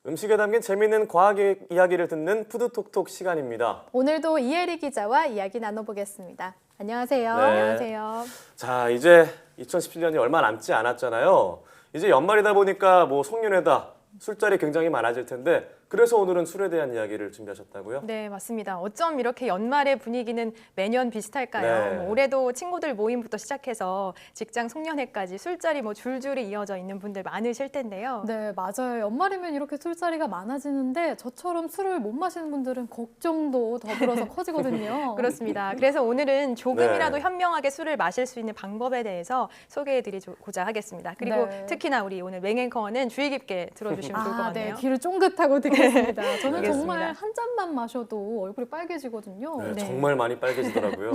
음식에 담긴 재미있는 과학 이야기를 듣는 푸드톡톡 시간입니다. 오늘도 이혜리 기자와 이야기 나눠보겠습니다. 안녕하세요. 네. 안녕하세요. 자, 이제 2017년이 얼마 남지 않았잖아요. 이제 연말이다 보니까 뭐 송년회다, 술자리 굉장히 많아질 텐데 그래서 오늘은 술에 대한 이야기를 준비하셨다고요? 네, 맞습니다. 어쩜 이렇게 연말의 분위기는 매년 비슷할까요? 네. 뭐 올해도 친구들 모임부터 시작해서 직장 송년회까지 술자리 뭐 줄줄이 이어져 있는 분들 많으실 텐데요. 네, 맞아요. 연말이면 이렇게 술자리가 많아지는데 저처럼 술을 못 마시는 분들은 걱정도 더불어서 커지거든요. 그렇습니다. 그래서 오늘은 조금이라도 네. 현명하게 술을 마실 수 있는 방법에 대해서 소개해드리고자 하겠습니다. 그리고 네. 특히나 우리 오늘 맹앵커는 주의 깊게 들어주시면 좋을 것 같네요. 네, 귀를 쫑긋하고 듣겠습니다. 저는 알겠습니다. 정말 한 잔만 마셔도 얼굴이 빨개지거든요. 네, 네. 정말 많이 빨개지더라고요.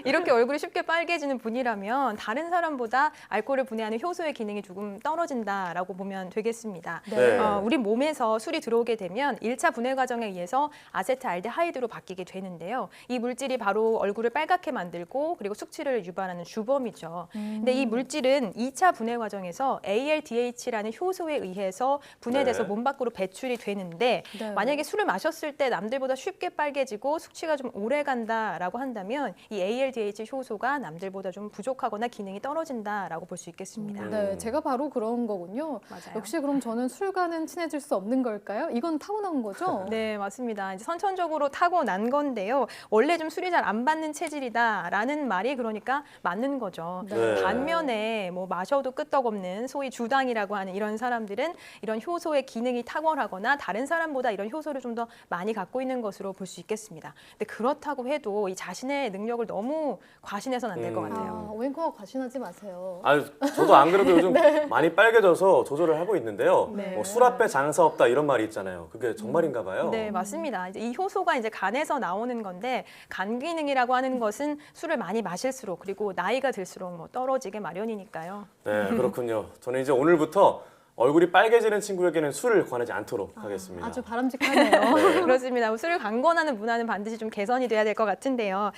이렇게 얼굴이 쉽게 빨개지는 분이라면 다른 사람보다 알코올을 분해하는 효소의 기능이 조금 떨어진다라고 보면 되겠습니다. 네. 우리 몸에서 술이 들어오게 되면 1차 분해 과정에 의해서 아세트알데하이드로 바뀌게 되는데요. 이 물질이 바로 얼굴을 빨갛게 만들고 그리고 숙취를 유발하는 주범이죠. 근데 이 물질은 2차 분해 과정에서 ALDH라는 효소에 의해서 분해돼서 네. 몸 밖으로 배출이 되는데 네. 만약에 술을 마셨을 때 남들보다 쉽게 빨개지고 숙취가 좀 오래 간다라고 한다면 이 ALDH 효소가 남들보다 좀 부족하거나 기능이 떨어진다라고 볼 수 있겠습니다. 네, 제가 바로 그런 거군요. 맞아요. 역시 그럼 저는 술과는 친해질 수 없는 걸까요? 이건 타고난 거죠? 네, 맞습니다. 이제 선천적으로 타고난 건데요. 원래 좀 술이 잘 안 받는 체질이다라는 말이 그러니까 맞는 거죠. 네. 반면에 뭐 마셔도 끄떡없는 소위 주당이라고 하는 이런 사람들은 이런 효소의 기능이 탁월하거나 다른 사람보다 이런 효소를 좀 더 많이 갖고 있는 것으로 볼 수 있겠습니다. 근데 그렇다고 해도 이 자신의 능력을 너무 과신해서는 안 될 것 같아요. 웬커 과신하지 마세요. 아, 저도 안 그래도 요즘 많이 빨개져서 조절을 하고 있는데요. 네. 뭐 술 앞에 장사 없다 이런 말이 있잖아요. 그게 정말인가 봐요. 네, 맞습니다. 이제 이 효소가 이제 간에서 나오는 건데 간 기능이라고 하는 것은 술을 많이 마실수록 그리고 나이가 들수록 뭐 떨어지게 마련이니까요. 네, 그렇군요. 저는 이제 오늘부터 얼굴이 빨개지는 친구에게는 술을 권하지 않도록 하겠습니다. 아주 바람직하네요. 네. 그렇습니다. 술을 강권하는 문화는 반드시 좀 개선이 돼야 될 것 같은데요.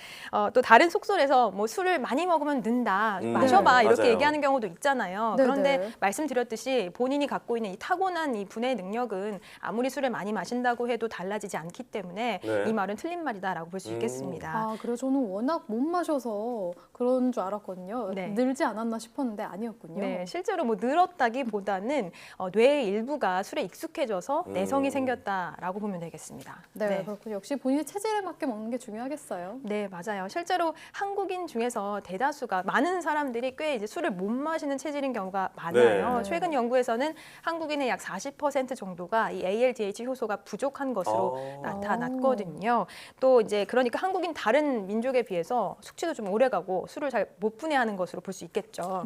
또 다른 속설에서 뭐 술을 많이 먹으면 는다, 마셔봐 네, 이렇게 맞아요. 얘기하는 경우도 있잖아요. 네, 그런데 네. 말씀드렸듯이 본인이 갖고 있는 이 타고난 이 분해 능력은 아무리 술을 많이 마신다고 해도 달라지지 않기 때문에 네. 이 말은 틀린 말이다라고 볼 수 있겠습니다. 아, 그래요? 저는 워낙 못 마셔서 그런 줄 알았거든요. 네. 늘지 않았나 싶었는데 아니었군요. 네, 실제로 뭐 늘었다기보다는 뇌의 일부가 술에 익숙해져서 내성이 생겼다라고 보면 되겠습니다. 네, 그렇군요. 역시 본인의 체질에 맞게 먹는 게 중요하겠어요. 네, 맞아요. 실제로 한국인 중에서 대다수가 많은 사람들이 꽤 이제 술을 못 마시는 체질인 경우가 많아요. 네. 최근 연구에서는 한국인의 약 40% 정도가 이 ALDH 효소가 부족한 것으로 나타났거든요. 또 이제 그러니까 한국인 다른 민족에 비해서 숙취도 좀 오래 가고 술을 잘 못 분해하는 것으로 볼 수 있겠죠.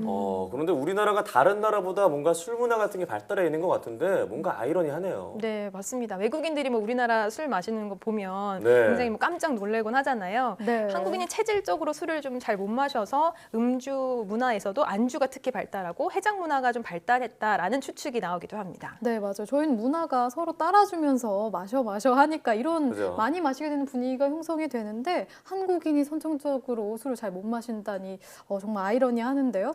그런데 우리나라가 다른 나라보다 뭔가 술 문화 같은 게 발달해 있는 것 같은데 뭔가 아이러니하네요. 네, 맞습니다. 외국인들이 뭐 우리나라 술 마시는 거 보면 네. 굉장히 뭐 깜짝 놀래곤 하잖아요. 네. 한국인이 체질적으로 술을 좀 잘 못 마셔서 음주 문화에서도 안주가 특히 발달하고 해장 문화가 좀 발달했다라는 추측이 나오기도 합니다. 네, 맞아요. 저희는 문화가 서로 따라주면서 마셔 하니까 이런 그죠. 많이 마시게 되는 분위기가 형성이 되는데 한국인이 선천적으로 술을 잘 못 마신다니 정말 아이러니하는데요.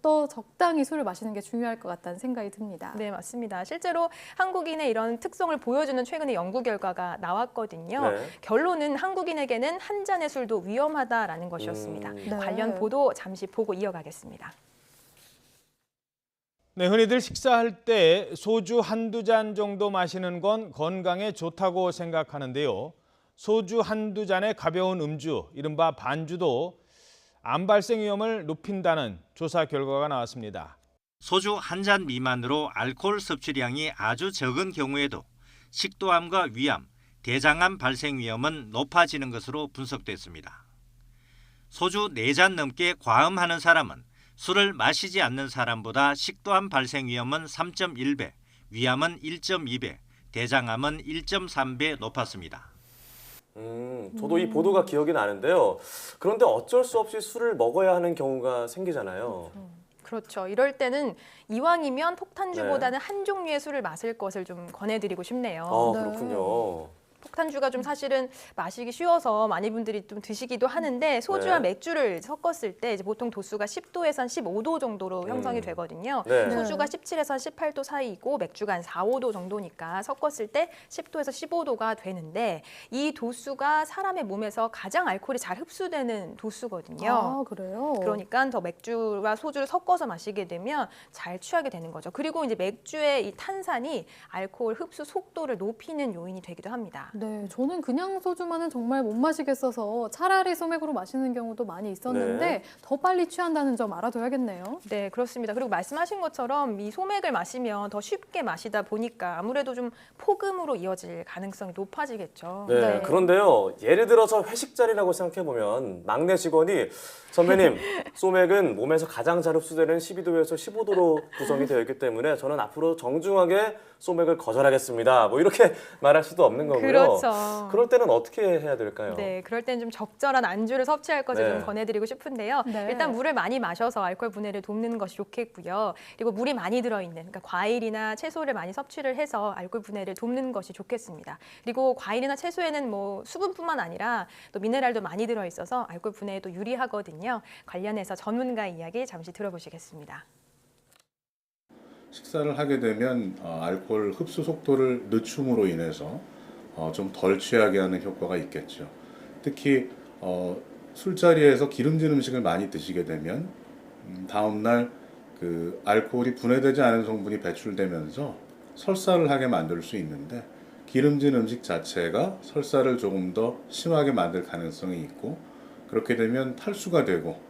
더 적당히 술을 마시는 게 중요할 것 같다는 생각이 듭니다. 네, 맞습니다. 실제로 한국인의 이런 특성을 보여주는 최근의 연구 결과가 나왔거든요. 네. 결론은 한국인에게는 한 잔의 술도 위험하다라는 것이었습니다. 네. 관련 보도 잠시 보고 이어가겠습니다. 네, 흔히들 식사할 때 소주 한두 잔 정도 마시는 건 건강에 좋다고 생각하는데요. 소주 한두 잔의 가벼운 음주, 이른바 반주도 암 발생 위험을 높인다는 조사 결과가 나왔습니다. 소주 한 잔 미만으로 알코올 섭취량이 아주 적은 경우에도 식도암과 위암, 대장암 발생 위험은 높아지는 것으로 분석됐습니다. 소주 4잔 넘게 과음하는 사람은 술을 마시지 않는 사람보다 식도암 발생 위험은 3.1배, 위암은 1.2배, 대장암은 1.3배 높았습니다. 저도 이 보도가 기억이 나는데요. 그런데 어쩔 수 없이 술을 먹어야 하는 경우가 생기잖아요. 그렇죠. 이럴 때는 이왕이면 폭탄주보다는 한 종류의 술을 마실 것을 좀 권해드리고 싶네요. 그렇군요. 폭탄주가 좀 사실은 마시기 쉬워서 많은 분들이 좀 드시기도 하는데 소주와 네. 맥주를 섞었을 때 이제 보통 도수가 10도에서 한 15도 정도로 형성이 되거든요. 네. 소주가 17에서 18도 사이이고 맥주가 한 4, 5도 정도니까 섞었을 때 10도에서 15도가 되는데 이 도수가 사람의 몸에서 가장 알코올이 잘 흡수되는 도수거든요. 아, 그래요? 그러니까 더 맥주와 소주를 섞어서 마시게 되면 잘 취하게 되는 거죠. 그리고 이제 맥주의 이 탄산이 알코올 흡수 속도를 높이는 요인이 되기도 합니다. 네, 저는 그냥 소주만은 정말 못 마시겠어서 차라리 소맥으로 마시는 경우도 많이 있었는데 네. 더 빨리 취한다는 점 알아둬야겠네요. 네, 그렇습니다. 그리고 말씀하신 것처럼 이 소맥을 마시면 더 쉽게 마시다 보니까 아무래도 좀 폭음으로 이어질 가능성이 높아지겠죠. 네, 네. 그런데요. 예를 들어서 회식 자리라고 생각해 보면 막내 직원이 선배님, 소맥은 몸에서 가장 잘 흡수되는 12도에서 15도로 구성이 되어 있기 때문에 저는 앞으로 정중하게 소맥을 거절하겠습니다. 뭐 이렇게 말할 수도 없는 거고요. 그렇죠. 그럴 때는 어떻게 해야 될까요? 네, 그럴 땐 좀 적절한 안주를 섭취할 것을 네. 좀 권해드리고 싶은데요. 네. 일단 물을 많이 마셔서 알코올 분해를 돕는 것이 좋겠고요. 그리고 물이 많이 들어있는, 그러니까 과일이나 채소를 많이 섭취를 해서 알코올 분해를 돕는 것이 좋겠습니다. 그리고 과일이나 채소에는 뭐 수분뿐만 아니라 또 미네랄도 많이 들어있어서 알코올 분해에도 유리하거든요. 관련해서 전문가 이야기 잠시 들어보시겠습니다. 식사를 하게 되면 알코올 흡수 속도를 늦춤으로 인해서 좀 덜 취하게 하는 효과가 있겠죠. 특히 술자리에서 기름진 음식을 많이 드시게 되면 다음날 그 알코올이 분해되지 않은 성분이 배출되면서 설사를 하게 만들 수 있는데 기름진 음식 자체가 설사를 조금 더 심하게 만들 가능성이 있고 그렇게 되면 탈수가 되고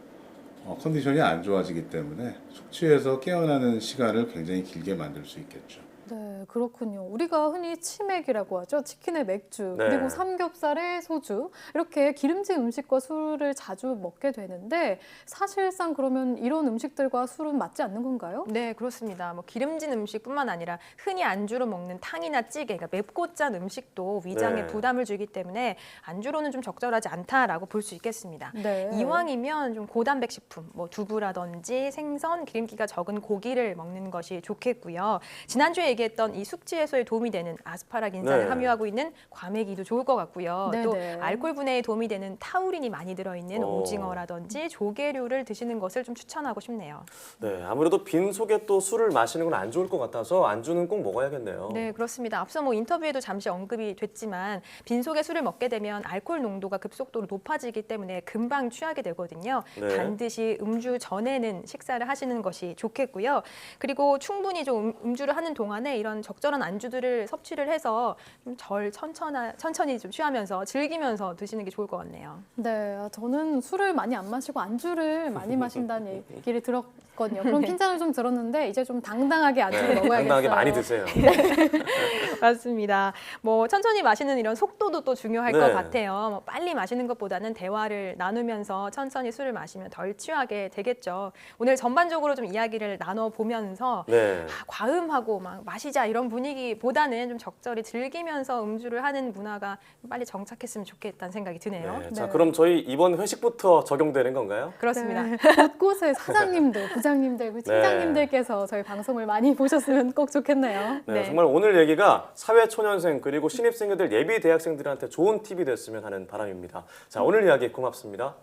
컨디션이 안 좋아지기 때문에 숙취해서 깨어나는 시간을 굉장히 길게 만들 수 있겠죠. 네, 그렇군요. 우리가 흔히 치맥이라고 하죠. 치킨에 맥주, 네. 그리고 삼겹살에 소주, 이렇게 기름진 음식과 술을 자주 먹게 되는데 사실상 그러면 이런 음식들과 술은 맞지 않는 건가요? 네, 그렇습니다. 뭐 기름진 음식뿐만 아니라 흔히 안주로 먹는 탕이나 찌개, 그러니까 맵고 짠 음식도 위장에 네. 부담을 주기 때문에 안주로는 좀 적절하지 않다라고 볼 수 있겠습니다. 네. 이왕이면 좀 고단백 식품, 뭐 두부라든지 생선, 기름기가 적은 고기를 먹는 것이 좋겠고요. 지난주에 얘기했던 이 숙취 해소에 도움이 되는 아스파라긴산을 네. 함유하고 있는 과메기도 좋을 것 같고요. 네, 또 네. 알코올 분해에 도움이 되는 타우린이 많이 들어있는 오. 오징어라든지 조개류를 드시는 것을 좀 추천하고 싶네요. 네, 아무래도 빈 속에 또 술을 마시는 건 안 좋을 것 같아서 안주는 꼭 먹어야겠네요. 네, 그렇습니다. 앞서 뭐 인터뷰에도 잠시 언급이 됐지만 빈속에 술을 먹게 되면 알코올 농도가 급속도로 높아지기 때문에 금방 취하게 되거든요. 네. 반드시 음주 전에는 식사를 하시는 것이 좋겠고요. 그리고 충분히 좀 음주를 하는 동안에 이런 적절한 안주들을 섭취를 해서 좀 천천히 좀 취하면서 즐기면서 드시는 게 좋을 것 같네요. 네, 저는 술을 많이 안 마시고 안주를 많이 마신다는 얘기를 들었거든요. 그런 핀잔을 좀 들었는데 이제 좀 당당하게 안주를 먹어야겠어요. 당당하게 많이 드세요. 맞습니다. 뭐 천천히 마시는 이런 속도도 또 중요할 네. 것 같아요. 뭐 빨리 마시는 것보다는 대화를 나누면서 천천히 술을 마시면 덜 취하게 되겠죠. 오늘 전반적으로 좀 이야기를 나눠보면서 네. 과음하고 막 마시자 이런 분위기보다는 좀 적절히 즐기면서 음주를 하는 문화가 빨리 정착했으면 좋겠다는 생각이 드네요. 네. 자, 네. 그럼 저희 이번 회식부터 적용되는 건가요? 그렇습니다. 네, 곳곳에 사장님들, 부장님들, 그 팀장님들께서 저희 방송을 많이 보셨으면 꼭 좋겠네요. 네, 네. 정말 오늘 얘기가 사회초년생 그리고 신입생들 예비 대학생들한테 좋은 팁이 됐으면 하는 바람입니다. 자, 오늘 이야기 고맙습니다.